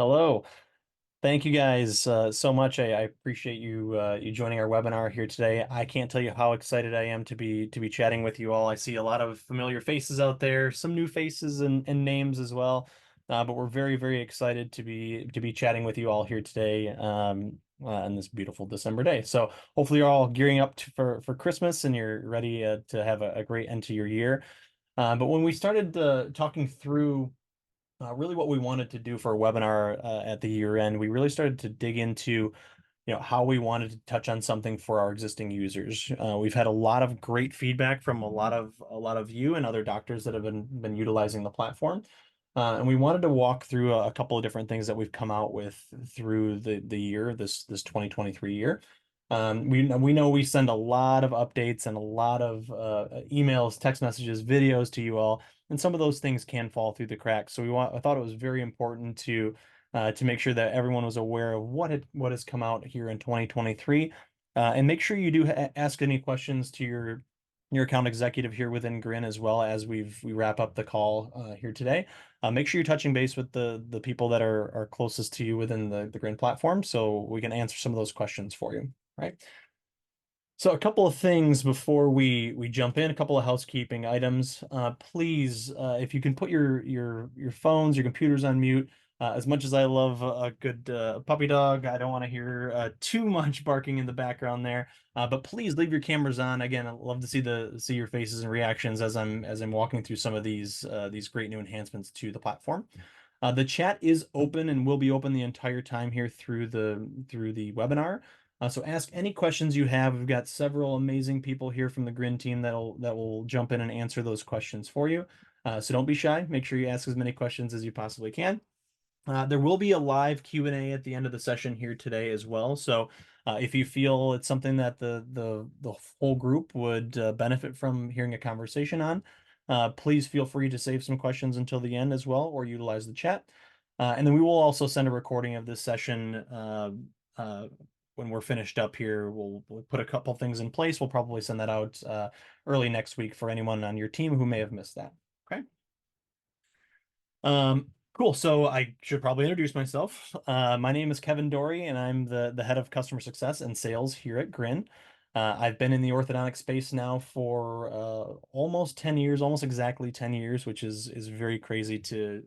Hello. Thank you guys so much. I appreciate you joining our webinar here today. I can't tell you how excited I am to be chatting with you all. I see a lot of familiar faces out there, some new faces and names as well. But we're very excited to be chatting with you all here today on this beautiful December day. So hopefully you're all gearing up for Christmas and you're ready to have a great end to your year. But when we started talking through really what we wanted to do for a webinar at the year end, we really started to dig into, how we wanted to touch on something for our existing users. We've had a lot of great feedback from a lot of you and other doctors that have been utilizing the platform. And we wanted to walk through a couple of different things that we've come out with through the year, this 2023 year. We know we send a lot of updates and a lot of emails, text messages, videos to you all, and some of those things can fall through the cracks. So I thought it was very important to make sure that everyone was aware of what has come out here in 2023, and make sure you do ask any questions to your account executive here within Grin as well as we wrap up the call here today. Make sure you're touching base with the people that are closest to you within the Grin platform so we can answer some of those questions for you. Right. So a couple of things before we jump in, a couple of housekeeping items. Please, if you can put your phones, your computers on mute. As much as I love a good puppy dog, I don't want to hear too much barking in the background there. But please leave your cameras on. Again, I love to see your faces and reactions as I'm walking through some of these great new enhancements to the platform. The chat is open and will be open the entire time here through the webinar. So ask any questions you have. We've got several amazing people here from the Grin team that will jump in and answer those questions for you. So don't be shy. Make sure you ask as many questions as you possibly can. There will be a live Q&A at the end of the session here today as well. So if you feel it's something that the whole group would benefit from hearing a conversation on, please feel free to save some questions until the end as well, or utilize the chat. And then we will also send a recording of this session uh, when we're finished up here. We'll put a couple things in place. We'll probably send that out early next week for anyone on your team who may have missed that. Okay. Cool. So I should probably introduce myself. My name is Kevin Dory, and I'm the head of customer success and sales here at Grin. I've been in the orthodontic space now for almost 10 years, almost exactly 10 years, which is very crazy to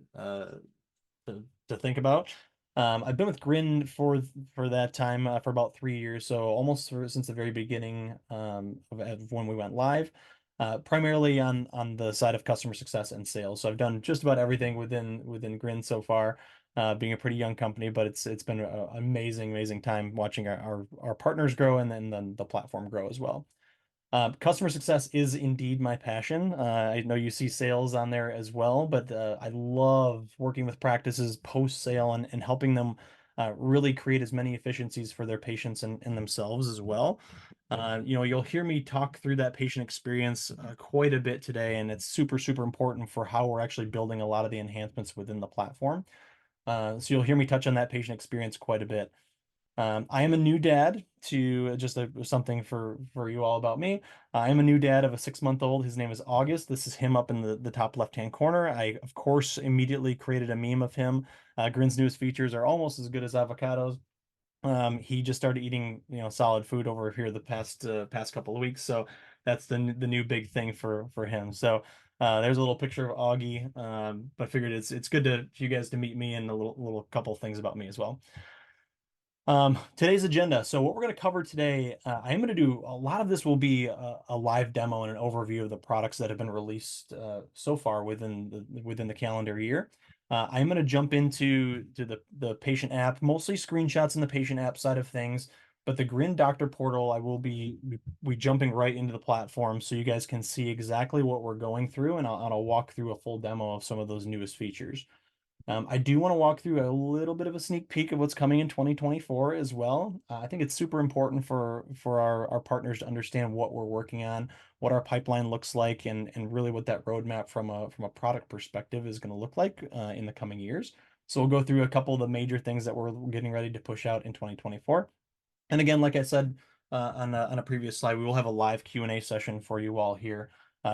think about. I've been with Grin for that time for about 3 years, so almost since the very beginning of when we went live. Primarily on the side of customer success and sales. So I've done just about everything within Grin so far, being a pretty young company, but it's been an amazing time watching our partners grow and then the platform grow as well. Customer success is indeed my passion. I know you see sales on there as well, but I love working with practices post-sale and helping them really create as many efficiencies for their patients and themselves as well. You'll hear me talk through that patient experience quite a bit today, and it's super important for how we're actually building a lot of the enhancements within the platform. So you'll hear me touch on that patient experience quite a bit. I am a new dad to just something for you all about me. I am a new dad of a 6-month-old. His name is August. This is him up in the top left-hand corner. I, of course, immediately created a meme of him. Grin's newest features are almost as good as avocados. He just started eating, solid food over here the past couple of weeks. So that's the new big thing for him. So there's a little picture of Augie. But figured it's good for you guys to meet me and a little couple things about me as well. Today's agenda. So what we're going to cover today, I am going to do a lot of this will be a live demo and an overview of the products that have been released so far within the calendar year. I'm going to jump into the patient app, mostly screenshots in the patient app side of things, but the Grin Doctor Portal, I will be we jumping right into the platform so you guys can see exactly what we're going through, and I'll walk through a full demo of some of those newest features. I do want to walk through a little bit of a sneak peek of what's coming in 2024 as well. I think it's super important for our partners to understand what we're working on, what our pipeline looks like, and really what that roadmap from a product perspective is going to look like in the coming years. So we'll go through a couple of the major things that we're getting ready to push out in 2024. And again, like I said on a previous slide, we will have a live Q&A session for you all here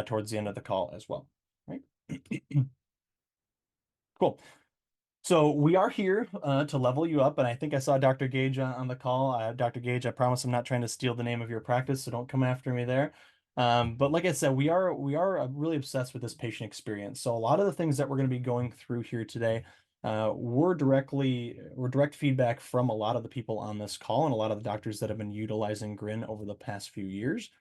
towards the end of the call as well. Right? Cool. So we are here to level you up, and I think I saw Dr. Gage on the call. Dr. Gage, I promise I'm not trying to steal the name of your practice, so don't come after me there. But like I said, we are really obsessed with this patient experience. So a lot of the things that we're going to be going through here today, were direct feedback from a lot of the people on this call and a lot of the doctors that have been utilizing Grin over the past few years.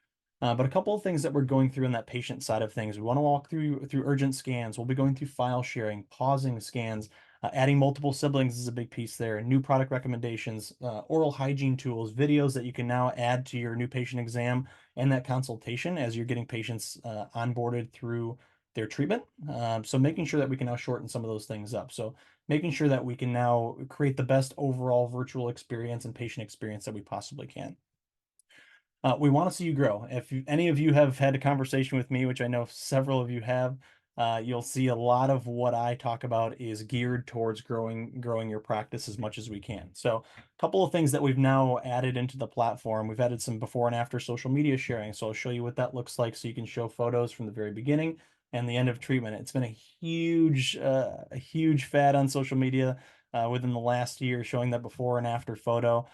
But a couple of things that we're going through in that patient side of things, we want to walk through urgent scans. We'll be going through file sharing, pausing scans. Adding multiple siblings is a big piece there. New product recommendations, oral hygiene tools, videos that you can now add to your new patient exam and that consultation as you're getting patients onboarded through their treatment. So making sure that we can now shorten some of those things up. So making sure that we can now create the best overall virtual experience and patient experience that we possibly can. We want to see you grow. If any of you have had a conversation with me, which I know several of you have, you'll see a lot of what I talk about is geared towards growing your practice as much as we can. So, a couple of things that we've now added into the platform. We've added some before and after social media sharing. So I'll show you what that looks like, so you can show photos from the very beginning and the end of treatment. It's been a huge fad on social media within the last year, showing that before and after photo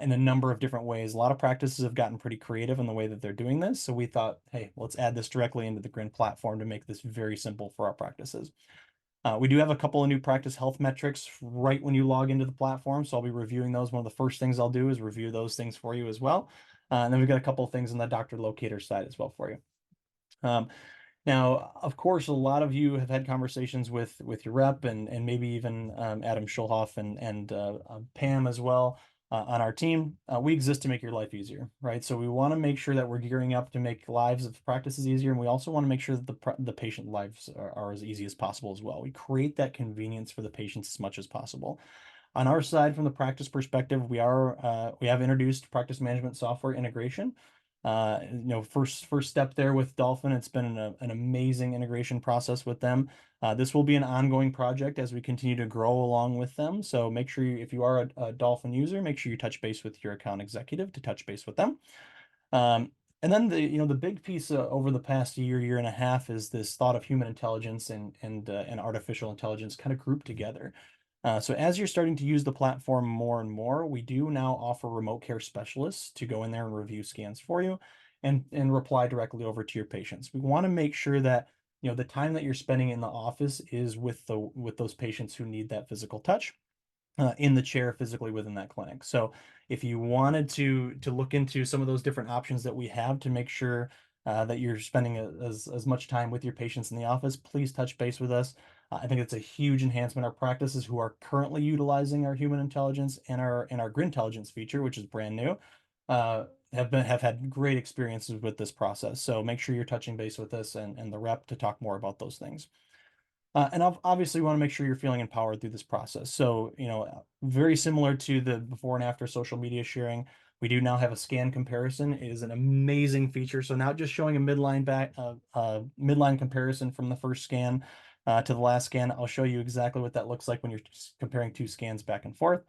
in a number of different ways. A lot of practices have gotten pretty creative in the way that they're doing this. So we thought, hey, let's add this directly into the Grin platform to make this very simple for our practices. We do have a couple of new practice health metrics right when you log into the platform. So I'll be reviewing those. One of the first things I'll do is review those things for you as well. And then we've got a couple of things on the doctor locator side as well for you. Um, Now, of course, a lot of you have had conversations with your rep and maybe even Adam Schulhoff and Pam as well on our team. We exist to make your life easier, right? So we want to make sure that we're gearing up to make lives of practices easier, and we also want to make sure that the patient lives are as easy as possible as well. We create that convenience for the patients as much as possible. On our side, from the practice perspective, we have introduced practice management software integration. First step there with Dolphin, it's been an amazing integration process with them. This will be an ongoing project as we continue to grow along with them. So make sure if you are a Dolphin user, make sure you touch base with your account executive to touch base with them. And then the big piece over the past year and a half is this thought of human intelligence and artificial intelligence kind of grouped together. So as you're starting to use the platform more and more, we do now offer remote care specialists to go in there and review scans for you and reply directly over to your patients. We want to make sure that the time that you're spending in the office is with those patients who need that physical touch in the chair physically within that clinic. So if you wanted to look into some of those different options that we have to make sure that you're spending as much time with your patients in the office, please touch base with us. I think it's a huge enhancement. Our practices who are currently utilizing our human intelligence and our Grin intelligence feature, which is brand new, have had great experiences with this process. So make sure you're touching base with us and the rep to talk more about those things. And obviously, we want to make sure you're feeling empowered through this process. So, very similar to the before and after social media sharing, we do now have a scan comparison. It is an amazing feature. So now just showing a midline comparison from the first scan to the last scan. I'll show you exactly what that looks like when you're comparing two scans back and forth.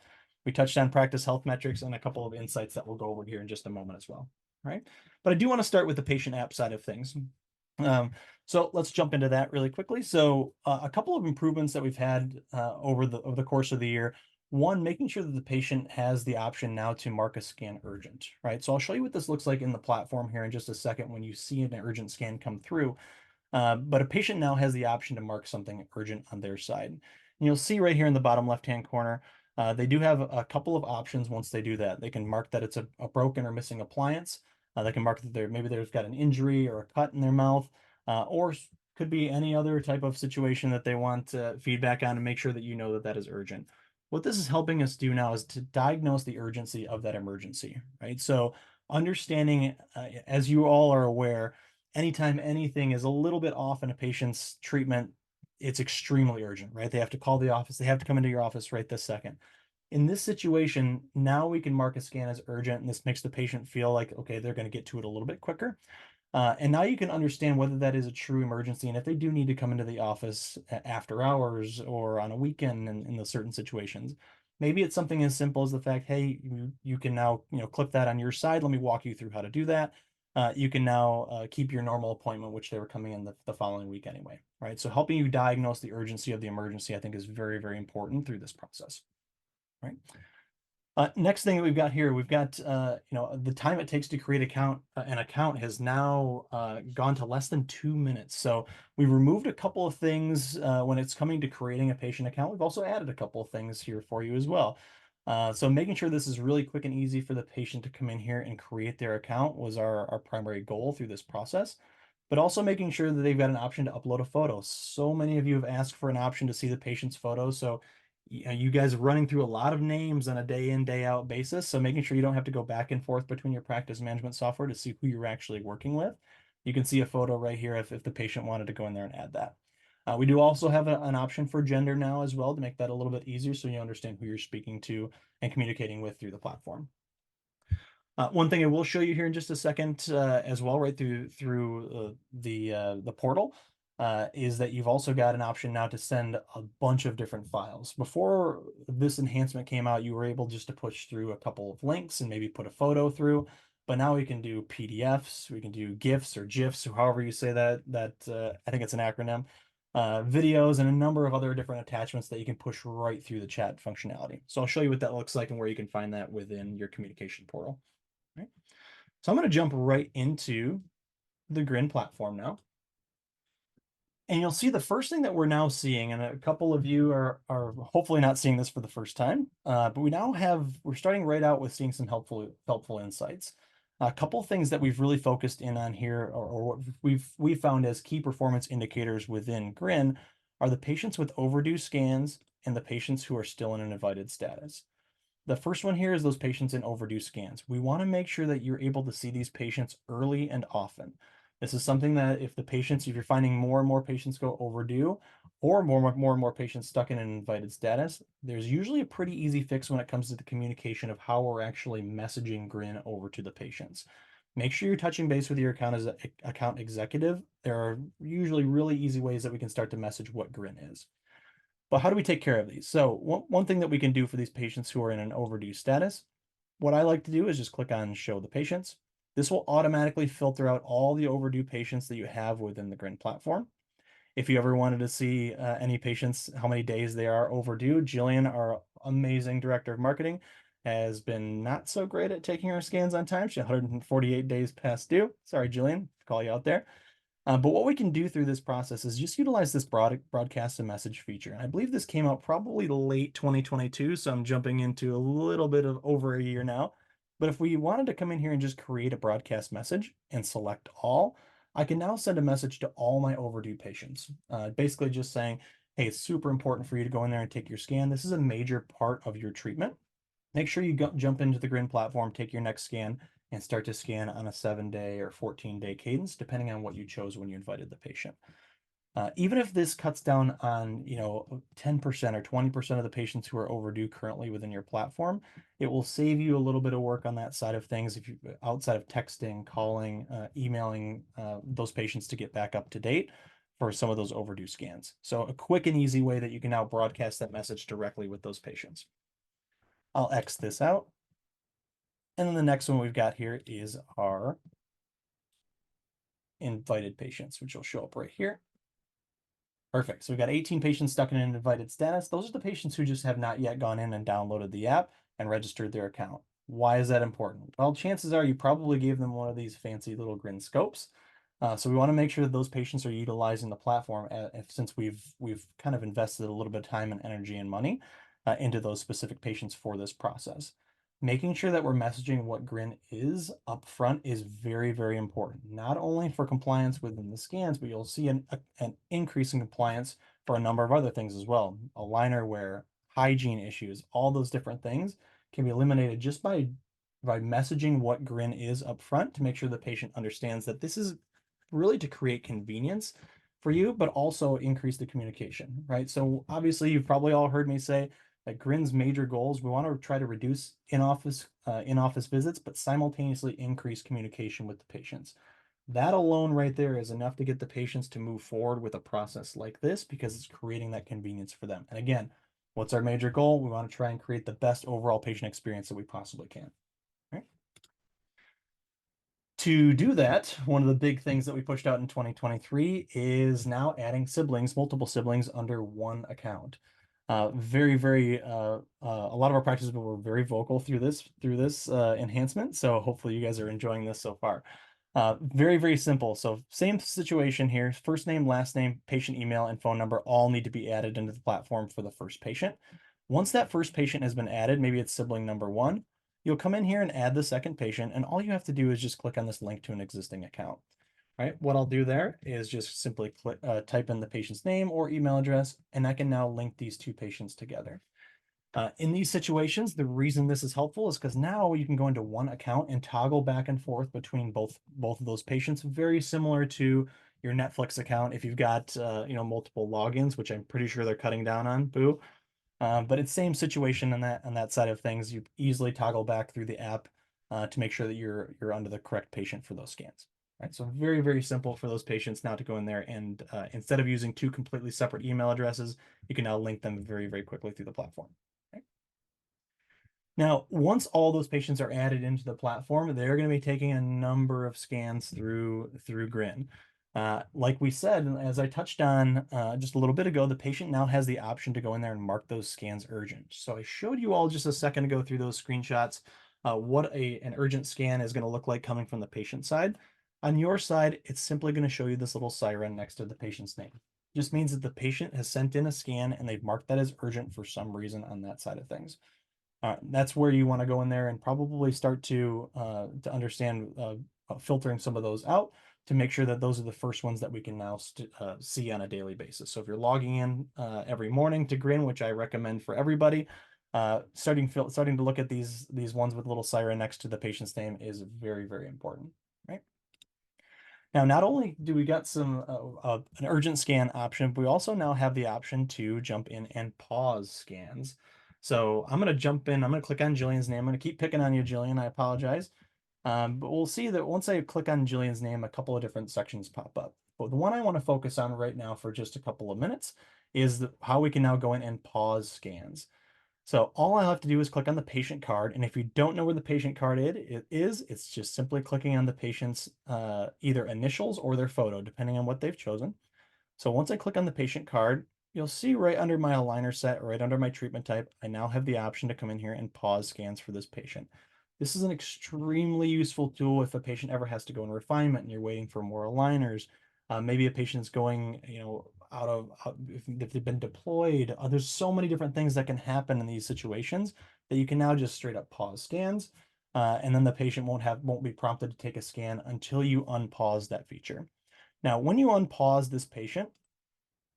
We touched on practice health metrics and a couple of insights that we'll go over here in just a moment as well. All right. But I do want to start with the patient app side of things. Um, so let's jump into that really quickly. So a couple of improvements that we've had over the course of the year. One, making sure that the patient has the option now to mark a scan urgent, right? So I'll show you what this looks like in the platform here in just a second when you see an urgent scan come through. But a patient now has the option to mark something urgent on their side. And you'll see right here in the bottom left-hand corner, they do have a couple of options once they do that. They can mark that it's a broken or missing appliance. They can mark that maybe they've got an injury or a cut in their mouth, or could be any other type of situation that they want feedback on and make sure that you know that that is urgent. What this is helping us do now is to diagnose the urgency of that emergency, right? So understanding, as you all are aware, anytime anything is a little bit off in a patient's treatment, it's extremely urgent, right? They have to call the office. They have to come into your office right this second. In this situation, now we can mark a scan as urgent, and this makes the patient feel like, okay, they're going to get to it a little bit quicker. And now you can understand whether that is a true emergency and if they do need to come into the office after hours or on a weekend in those certain situations. Maybe it's something as simple as the fact, hey, you can now, clip that on your side. Let me walk you through how to do that. you can now keep your normal appointment, which they were coming in the following week anyway, right? So helping you diagnose the urgency of the emergency, I think, is very, very important through this process, right? Next thing that we've got here, we've got the time it takes to create an account has now gone to less than 2 minutes. So we removed a couple of things when it's coming to creating a patient account. We've also added a couple of things here for you as well. So making sure this is really quick and easy for the patient to come in here and create their account was our primary goal through this process. But also making sure that they've got an option to upload a photo. So many of you have asked for an option to see the patient's photo. So you guys are running through a lot of names on a day in, day out basis. So making sure you don't have to go back and forth between your practice management software to see who you're actually working with. You can see a photo right here if the patient wanted to go in there and add that. We do also have an option for gender now as well to make that a little bit easier so you understand who you're speaking to and communicating with through the platform. One thing I will show you here in just a second as well, right through the portal, is that you've also got an option now to send a bunch of different files. Before this enhancement came out, you were able just to push through a couple of links and maybe put a photo through, but now we can do PDFs, we can do GIFs or GIFs, or however you say that. I think it's an acronym. Videos and a number of other different attachments that you can push right through the chat functionality. So I'll show you what that looks like and where you can find that within your communication portal. Right. So I'm going to jump right into the Grin platform now. And you'll see the first thing that we're now seeing, and a couple of you are hopefully not seeing this for the first time, but we're starting right out with seeing some helpful insights. A couple of things that we've really focused in on here, or what we've found as key performance indicators within Grin, are the patients with overdue scans and the patients who are still in an invited status. The first one here is those patients in overdue scans. We want to make sure that you're able to see these patients early and often. This is something that if you're finding more and more patients go overdue, or more and more patients stuck in an invited status, there's usually a pretty easy fix when it comes to the communication of how we're actually messaging Grin over to the patients. Make sure you're touching base with your account executive. There are usually really easy ways that we can start to message what Grin is. But how do we take care of these? So one thing that we can do for these patients who are in an overdue status, what I like to do is just click on show the patients. This will automatically filter out all the overdue patients that you have within the Grin platform. If you ever wanted to see any patients, how many days they are overdue, Jillian, our amazing director of marketing, has been not so great at taking her scans on time. She's 148 days past due. Sorry, Jillian, to call you out there. But what we can do through this process is just utilize this broadcast a message feature. And I believe this came out probably late 2022, so I'm jumping into a little bit of over a year now. But if we wanted to come in here and just create a broadcast message and select all, I can now send a message to all my overdue patients. Basically just saying, hey, it's super important for you to go in there and take your scan. This is a major part of your treatment. Make sure you jump into the Grin platform, take your next scan, and start to scan on a 7-day or 14-day cadence, depending on what you chose when you invited the patient. Even if this cuts down on 10% or 20% of the patients who are overdue currently within your platform, it will save you a little bit of work on that side of things if you outside of texting, calling, emailing those patients to get back up to date for some of those overdue scans. So a quick and easy way that you can now broadcast that message directly with those patients. I'll X this out. And then the next one we've got here is our invited patients, which will show up right here. Perfect. So we've got 18 patients stuck in an invited status. Those are the patients who just have not yet gone in and downloaded the app and registered their account. Why is that important? Well, chances are you probably gave them one of these fancy little Grin scopes. So we want to make sure that those patients are utilizing the platform since we've kind of invested a little bit of time and energy and money into those specific patients for this process. Making sure that we're messaging what Grin is upfront is very, very important, not only for compliance within the scans, but you'll see an increase in compliance for a number of other things as well. Aligner wear, hygiene issues, all those different things can be eliminated just by messaging what Grin is upfront to make sure the patient understands that this is really to create convenience for you, but also increase the communication, right? So obviously you've probably all heard me say that Grin's major goals, we want to try to reduce in-office visits, but simultaneously increase communication with the patients. That alone right there is enough to get the patients to move forward with a process like this because it's creating that convenience for them. And again, what's our major goal? We want to try and create the best overall patient experience that we possibly can. Right? To do that, one of the big things that we pushed out in 2023 is now adding siblings, multiple siblings under one account. A lot of our practices were very vocal through this enhancement. So hopefully you guys are enjoying this so far. Very simple. So same situation here. First name, last name, patient email, and phone number all need to be added into the platform for the first patient. Once that first patient has been added, maybe it's sibling number one, you'll come in here and add the second patient, and all you have to do is just click on this link to an existing account. Right? What I'll do there is just simply type in the patient's name or email address, and I can now link these two patients together. In these situations, the reason this is helpful is because now you can go into one account and toggle back and forth between both of those patients, very similar to your Netflix account if you've got multiple logins, which I'm pretty sure they're cutting down on. Boo. But it's same situation on that side of things. You easily toggle back through the app to make sure that you're under the correct patient for those scans. Right, so very simple for those patients now to go in there and instead of using two completely separate email addresses, you can now link them very quickly through the platform. Right? Now, once all those patients are added into the platform, they're going to be taking a number of scans through Grin. Like we said, and as I touched on just a little bit ago, the patient now has the option to go in there and mark those scans urgent. So I showed you all just a second ago through those screenshots what an urgent scan is going to look like coming from the patient side. On your side, it's simply going to show you this little siren next to the patient's name. Just means that the patient has sent in a scan and they've marked that as urgent for some reason on that side of things. That's where you want to go in there and probably start to understand filtering some of those out to make sure that those are the first ones that we can now see on a daily basis. So if you're logging in every morning to Grin, which I recommend for everybody, starting to look at these ones with a little siren next to the patient's name is very important, right? Now, not only do we got an urgent scan option, but we also now have the option to jump in and pause scans. So I'm going to jump in. I'm going to click on Jillian's name. I'm going to keep picking on you, Jillian. I apologize. But we'll see that once I click on Jillian's name, a couple of different sections pop up. But the one I want to focus on right now for just a couple of minutes is how we can now go in and pause scans. So all I'll have to do is click on the patient card. And if you don't know where the patient card is, it's just simply clicking on the patient's either initials or their photo, depending on what they've chosen. So once I click on the patient card, you'll see right under my aligner set, right under my treatment type, I now have the option to come in here and pause scans for this patient. This is an extremely useful tool if a patient ever has to go in refinement and you're waiting for more aligners. Maybe a patient's going, if they've been deployed. There's so many different things that can happen in these situations that you can now just straight up pause scans, and then the patient won't be prompted to take a scan until you unpause that feature. Now, when you unpause this patient,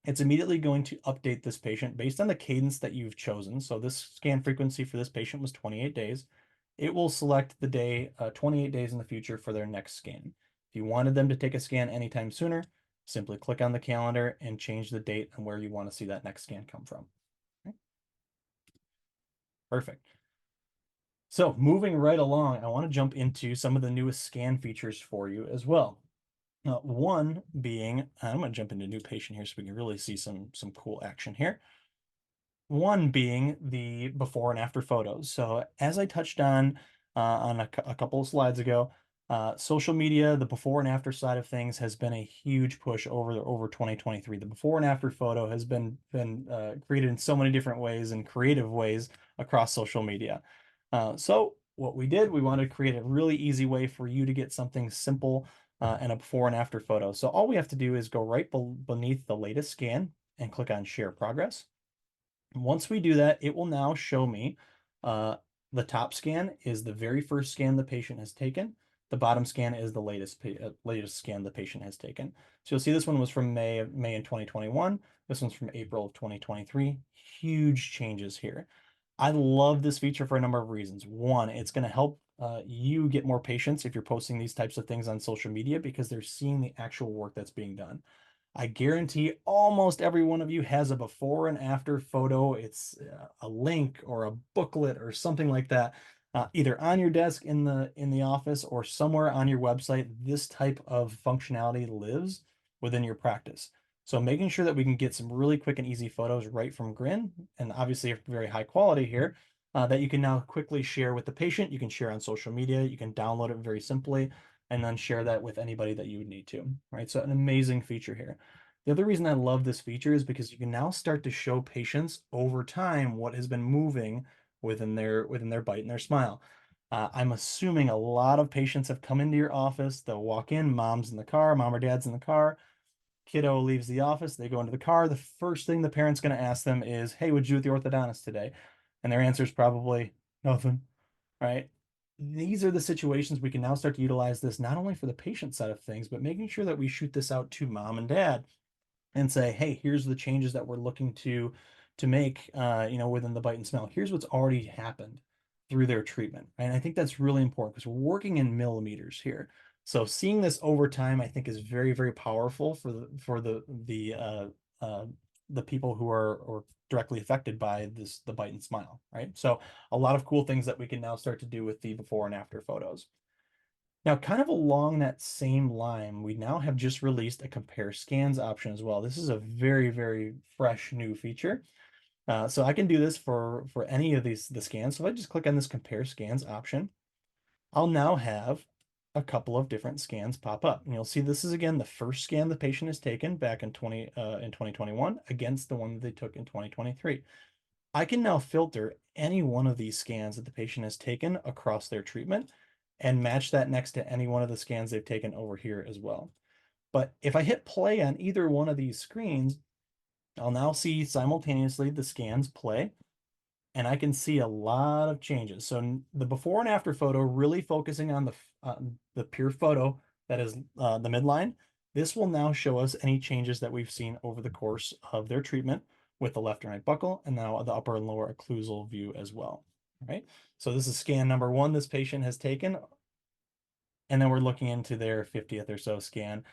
it's immediately going to update this patient based on the cadence that you've chosen. So this scan frequency for this patient was 28 days. It will select the day 28 days in the future for their next scan. If you wanted them to take a scan anytime sooner, simply click on the calendar and change the date and where you want to see that next scan come from. Okay. Perfect. So moving right along, I want to jump into some of the newest scan features for you as well. One being, I'm going to jump into new patient here so we can really see some cool action here. One being the before and after photos. So as I touched on a couple of slides ago, social media, the before and after side of things has been a huge push over 2023. The before and after photo has been created in so many different ways and creative ways across social media. So what we did, we wanted to create a really easy way for you to get something simple and a before and after photo. So all we have to do is go right beneath the latest scan and click on share progress. Once we do that, it will now show me the top scan is the very first scan the patient has taken. The bottom scan is the latest scan the patient has taken. So you'll see this one was from May in 2021. This one's from April of 2023. Huge changes here. I love this feature for a number of reasons. One, it's going to help you get more patients if you're posting these types of things on social media because they're seeing the actual work that's being done. I guarantee almost every one of you has a before and after photo. It's a link or a booklet or something like that, either on your desk in the office or somewhere on your website. This type of functionality lives within your practice. So making sure that we can get some really quick and easy photos right from Grin, and obviously very high quality here, that you can now quickly share with the patient. You can share on social media. You can download it very simply. and then share that with anybody that you would need to, right? So an amazing feature here. The other reason I love this feature is because you can now start to show patients over time what has been moving within their bite and their smile. I'm assuming a lot of patients have come into your office. They'll walk in, mom's in the car, mom or dad's in the car, kiddo leaves the office, they go into the car. The first thing the parent's going to ask them is, "Hey, what'd you do with the orthodontist today?" And their answer is probably nothing, right? These are the situations we can now start to utilize this not only for the patient side of things, but making sure that we shoot this out to mom and dad and say, hey, here's the changes that we're looking to make, within the bite and smell. Here's what's already happened through their treatment. And I think that's really important because we're working in millimeters here. So seeing this over time, I think, is very, very powerful uh, the people who are or directly affected by the bite and smile, right? So a lot of cool things that we can now start to do with the before and after photos. Now, kind of along that same line, we now have just released a compare scans option as well. This is a very, very fresh new feature. So I can do this for any of the scans. So if I just click on this compare scans option, I'll now have a couple of different scans pop up. And you'll see this is again the first scan the patient has taken back in 2021 against the one that they took in 2023. I can now filter any one of these scans that the patient has taken across their treatment and match that next to any one of the scans they've taken over here as well. But if I hit play on either one of these screens, I'll now see simultaneously the scans play, and I can see a lot of changes. So the before and after photo really focusing on the pure photo that is the midline. This will now show us any changes that we've seen over the course of their treatment with the left and right buccal, and now the upper and lower occlusal view as well. All right. So this is scan number one this patient has taken, and then we're looking into their 50th or so scan.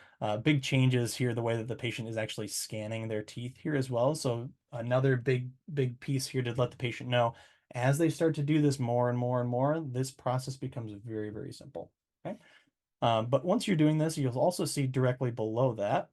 Big changes here, the way that the patient is actually scanning their teeth here as well. So another big piece here to let the patient know as they start to do this more and more and more, this process becomes very, very simple. Okay. But once you're doing this, you'll also see directly below that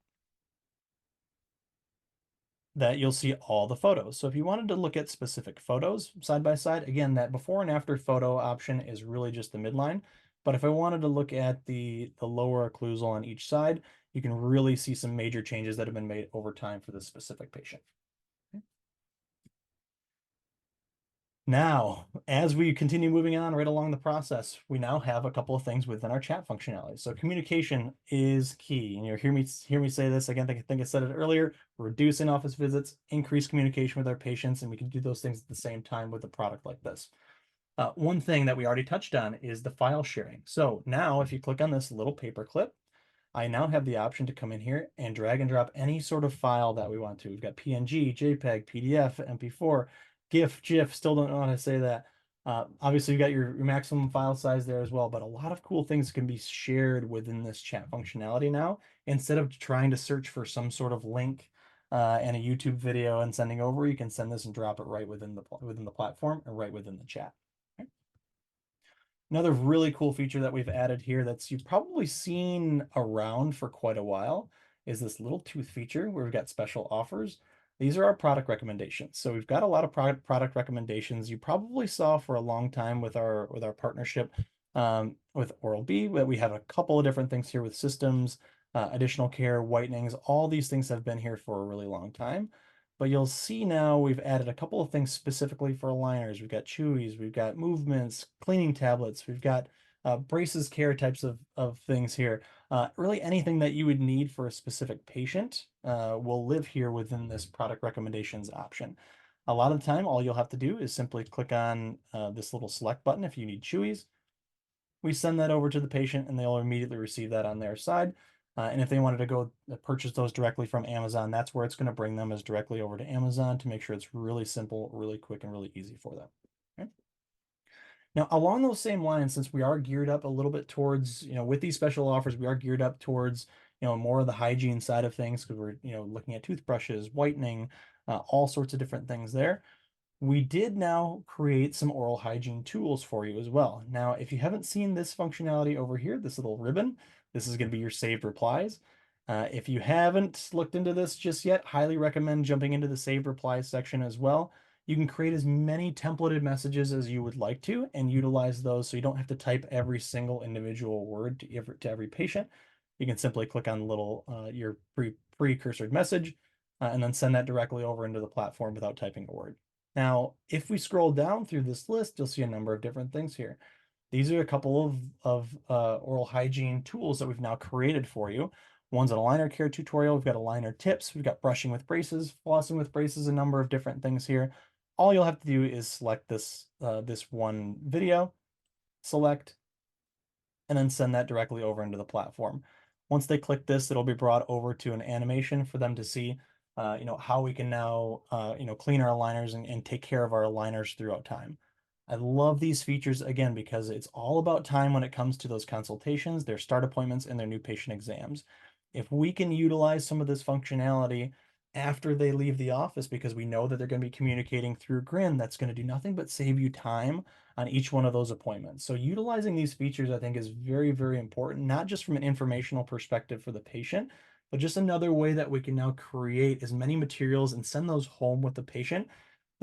you'll see all the photos. So if you wanted to look at specific photos side by side, again, that before and after photo option is really just the midline. But if I wanted to look at the lower occlusal on each side, you can really see some major changes that have been made over time for this specific patient. Now, as we continue moving on right along the process, we now have a couple of things within our chat functionality. So communication is key. And you hear me say this again. I think I said it earlier. Reduce in-office visits, increase communication with our patients, and we can do those things at the same time with a product like this. One thing that we already touched on is the file sharing. So now, if you click on this little paper clip, I now have the option to come in here and drag and drop any sort of file that we want to. We've got PNG, JPEG, PDF, MP4, GIF, still don't know how to say that. Obviously, you've got your maximum file size there as well, but a lot of cool things can be shared within this chat functionality now. Instead of trying to search for some sort of link and a YouTube video and sending over, you can send this and drop it right within the platform and right within the chat. Another really cool feature that we've added here that's you've probably seen around for quite a while is this little tooth feature where we've got special offers. These are our product recommendations. So we've got a lot of product recommendations you probably saw for a long time with our partnership with Oral-B, that we have a couple of different things here with systems, additional care, whitenings. All these things have been here for a really long time. But you'll see now we've added a couple of things specifically for aligners. We've got chewies, we've got movements, cleaning tablets, we've got braces care types of things here. Really anything that you would need for a specific patient will live here within this product recommendations option. A lot of the time, all you'll have to do is simply click on this little select button if you need chewies. We send that over to the patient and they'll immediately receive that on their side. And if they wanted to go purchase those directly from Amazon, that's where it's going to bring them as directly over to Amazon to make sure it's really simple, really quick, and really easy for them. Okay. Now, along those same lines, since we are geared up a little bit towards, with these special offers, we are geared up towards, more of the hygiene side of things because we're, looking at toothbrushes, whitening, all sorts of different things there. We did now create some oral hygiene tools for you as well. Now, if you haven't seen this functionality over here, this little ribbon, this is going to be your saved replies. If you haven't looked into this just yet, highly recommend jumping into the saved replies section as well. You can create as many templated messages as you would like to and utilize those so you don't have to type every single individual word to every patient. You can simply click on the little your precursored message and then send that directly over into the platform without typing a word. Now, if we scroll down through this list, you'll see a number of different things here. These are a couple of oral hygiene tools that we've now created for you. One's an aligner care tutorial. We've got aligner tips. We've got brushing with braces, flossing with braces, a number of different things here. All you'll have to do is select this one video, select, and then send that directly over into the platform. Once they click this, it'll be brought over to an animation for them to see, how we can now, clean our aligners and take care of our aligners throughout time. I love these features again because it's all about time when it comes to those consultations, their start appointments, and their new patient exams. If we can utilize some of this functionality after they leave the office because we know that they're going to be communicating through Grin, that's going to do nothing but save you time on each one of those appointments. So utilizing these features, I think, is very, very important, not just from an informational perspective for the patient, but just another way that we can now create as many materials and send those home with the patient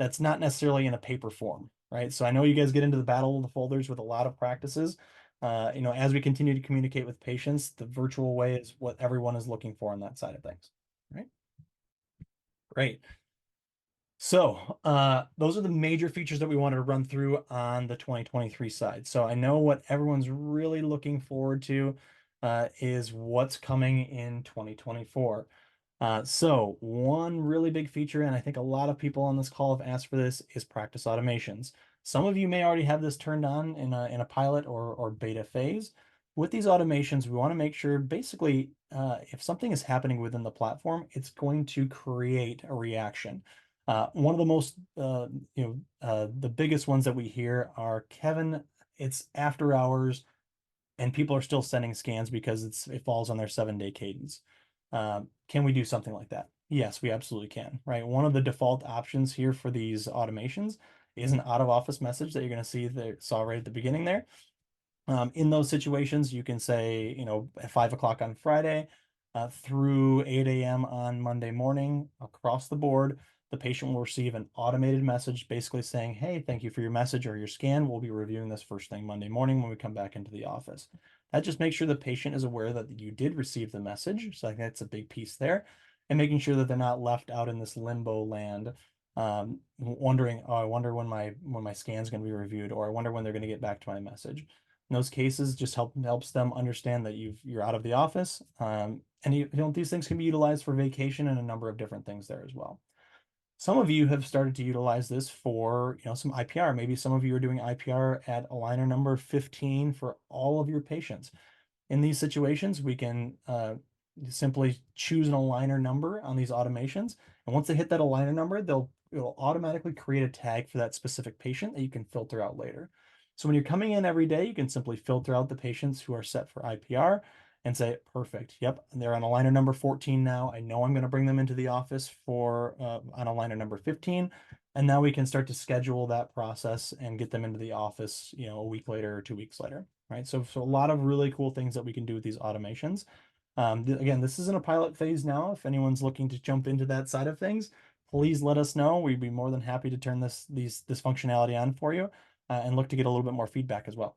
that's not necessarily in a paper form, right? So I know you guys get into the battle of the folders with a lot of practices. As we continue to communicate with patients, the virtual way is what everyone is looking for on that side of things, right? Great. So those are the major features that we wanted to run through on the 2023 side. So I know what everyone's really looking forward to is what's coming in 2024. So one really big feature, and I think a lot of people on this call have asked for this, is practice automations. Some of you may already have this turned on in a pilot or beta phase. With these automations, we want to make sure basically if something is happening within the platform, it's going to create a reaction. One of the most, the biggest ones that we hear are, Kevin, it's after hours and people are still sending scans because it falls on their 7-day cadence. Can we do something like that? Yes, we absolutely can, right? One of the default options here for these automations is an out of office message that you're going to see that saw right at the beginning there. In those situations, you can say, at 5 o'clock on Friday through 8 a.m. on Monday morning across the board, the patient will receive an automated message basically saying, hey, thank you for your message or your scan. We'll be reviewing this first thing Monday morning when we come back into the office. That just makes sure the patient is aware that you did receive the message. So I think that's a big piece there. And making sure that they're not left out in this limbo land, wondering, oh, I wonder when my scan's going to be reviewed, or I wonder when they're going to get back to my message. In those cases, just helps them understand that you're out of the office. And these things can be utilized for vacation and a number of different things there as well. Some of you have started to utilize this for, some IPR. Maybe some of you are doing IPR at aligner number 15 for all of your patients. In these situations, we can simply choose an aligner number on these automations. And once they hit that aligner number, it'll automatically create a tag for that specific patient that you can filter out later. So when you're coming in every day, you can simply filter out the patients who are set for IPR and say, perfect, yep, they're on aligner number 14 now. I know I'm going to bring them into the office for on aligner number 15. And now we can start to schedule that process and get them into the office, a week later or 2 weeks later, right? So a lot of really cool things that we can do with these automations. Again, this is in a pilot phase now. If anyone's looking to jump into that side of things, please let us know. We'd be more than happy to turn this functionality on for you and look to get a little bit more feedback as well.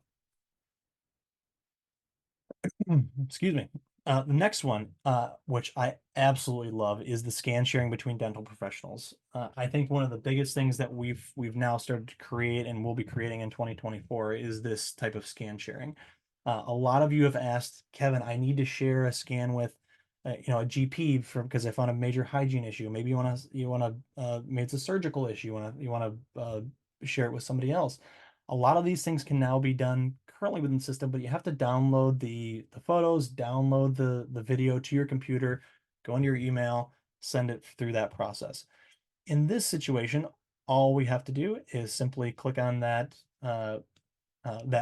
Excuse me. The next one, which I absolutely love, is the scan sharing between dental professionals. I think one of the biggest things that we've now started to create and will be creating in 2024 is this type of scan sharing. A lot of you have asked, Kevin, I need to share a scan with, a GP because I found a major hygiene issue. Maybe maybe it's a surgical issue. You want to share it with somebody else. A lot of these things can now be done currently within the system, but you have to download the photos, download the video to your computer, go into your email, send it through that process. In this situation, all we have to do is simply click on that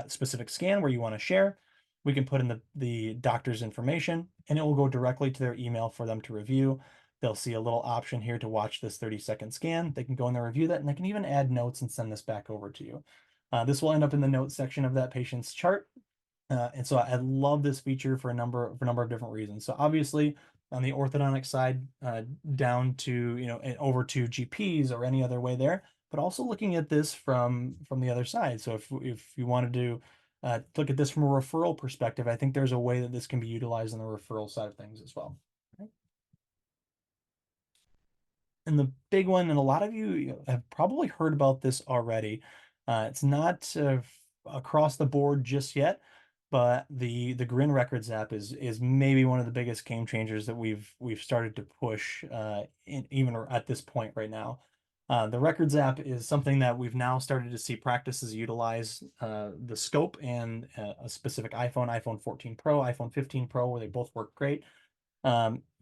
specific scan where you want to share. We can put in the doctor's information, and it will go directly to their email for them to review. They'll see a little option here to watch this 30-second scan. They can go in there, review that, and they can even add notes and send this back over to you. This will end up in the notes section of that patient's chart. And so I love this feature for a number of different reasons. So obviously on the orthodontic side, down to, and over to GPs or any other way there, but also looking at this from the other side. So if you wanted to look at this from a referral perspective, I think there's a way that this can be utilized on the referral side of things as well. And the big one, and a lot of you have probably heard about this already. It's not across the board just yet, but the Grin Records app is maybe one of the biggest game changers that we've started to push even at this point right now. The Records app is something that we've now started to see practices utilize the scope and a specific iPhone 14 Pro, iPhone 15 Pro, where they both work great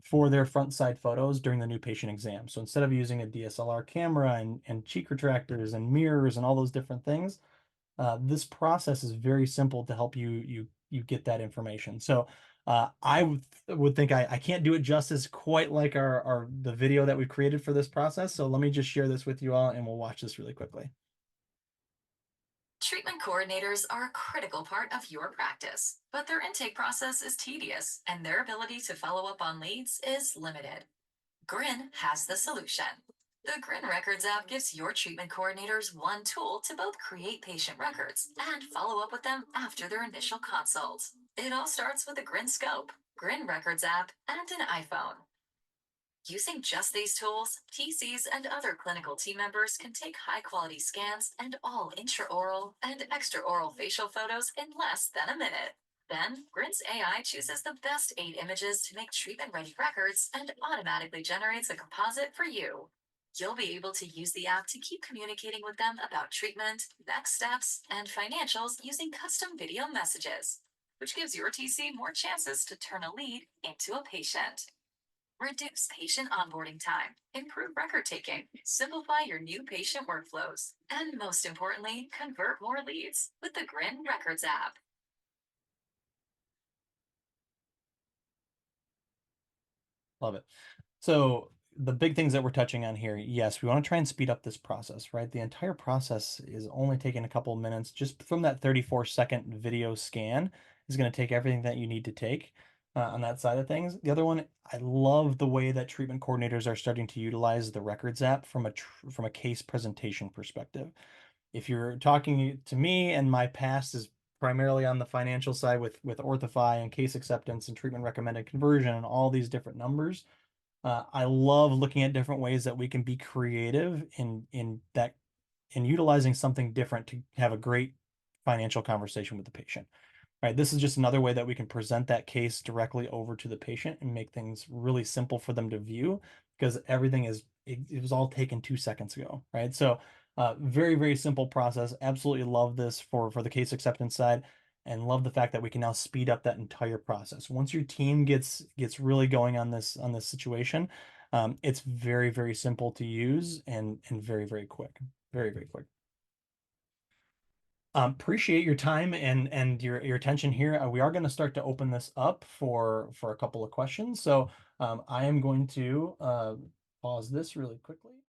for their front side photos during the new patient exam. So instead of using a DSLR camera and cheek retractors and mirrors and all those different things, this process is very simple to help you get that information. So I would think I can't do it justice quite like our the video that we've created for this process. So let me just share this with you all and we'll watch this really quickly. Treatment coordinators are a critical part of your practice, but their intake process is tedious and their ability to follow up on leads is limited. Grin has the solution. The Grin Records app gives your treatment coordinators one tool to both create patient records and follow up with them after their initial consults. It all starts with a Grin Scope, Grin Records app, and an iPhone. Using just these tools, TCs and other clinical team members can take high quality scans and all intraoral and extraoral facial photos in less than a minute. Then, Grin's AI chooses the best 8 images to make treatment ready records and automatically generates a composite for you. You'll be able to use the app to keep communicating with them about treatment, next steps, and financials using custom video messages, which gives your TC more chances to turn a lead into a patient. Reduce patient onboarding time, improve record taking, simplify your new patient workflows, and most importantly, convert more leads with the Grin Records app. Love it. So the big things that we're touching on here, yes, we want to try and speed up this process, right? The entire process is only taking a couple of minutes. Just from that 34-second video scan is going to take everything that you need to take on that side of things. The other one, I love the way that treatment coordinators are starting to utilize the Records app from a case presentation perspective. If you're talking to me and my past is primarily on the financial side with Orthify and case acceptance and treatment recommended conversion and all these different numbers, I love looking at different ways that we can be creative in utilizing something different to have a great financial conversation with the patient. Right, this is just another way that we can present that case directly over to the patient and make things really simple for them to view because everything it was all taken 2 seconds ago, right? So very, very simple process. Absolutely love this for the case acceptance side and love the fact that we can now speed up that entire process. Once your team gets really going on this situation, it's very, very simple to use and very, very quick. Very, very quick. Appreciate your time and your attention here. We are going to start to open this up for a couple of questions. So I am going to pause this really quickly.